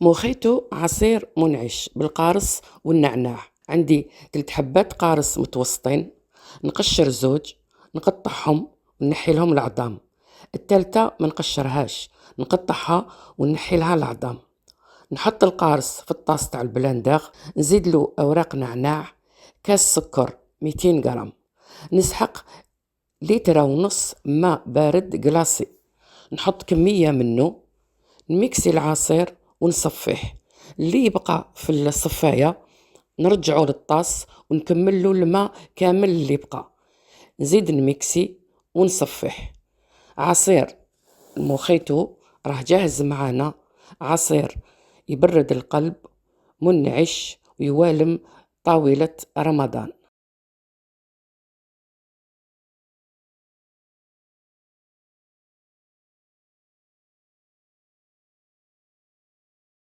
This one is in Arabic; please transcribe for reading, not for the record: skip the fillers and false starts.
موخيتو عصير منعش بالقارص والنعناع. عندي 3 حبات قارص متوسطين، نقشر زوج، نقطعهم ونحي لهم العظام. الثالثة ما نقشرهاش، نقطعها ونحي لها العظام. نحط القارص في الطاس تاع البلاندر، نزيد له اوراق نعناع، كاس سكر 200 غرام، نسحق لتر ونص ماء بارد قلاصي، نحط كمية منه، نميكسي العصير ونصفيه. اللي يبقى في الصفاية نرجعه للطاس ونكمل له الماء كامل اللي يبقى، نزيد نميكسي ونصفيه. عصير الموخيتو راه جاهز معانا، عصير يبرد القلب، منعش ويوالم طاولة رمضان.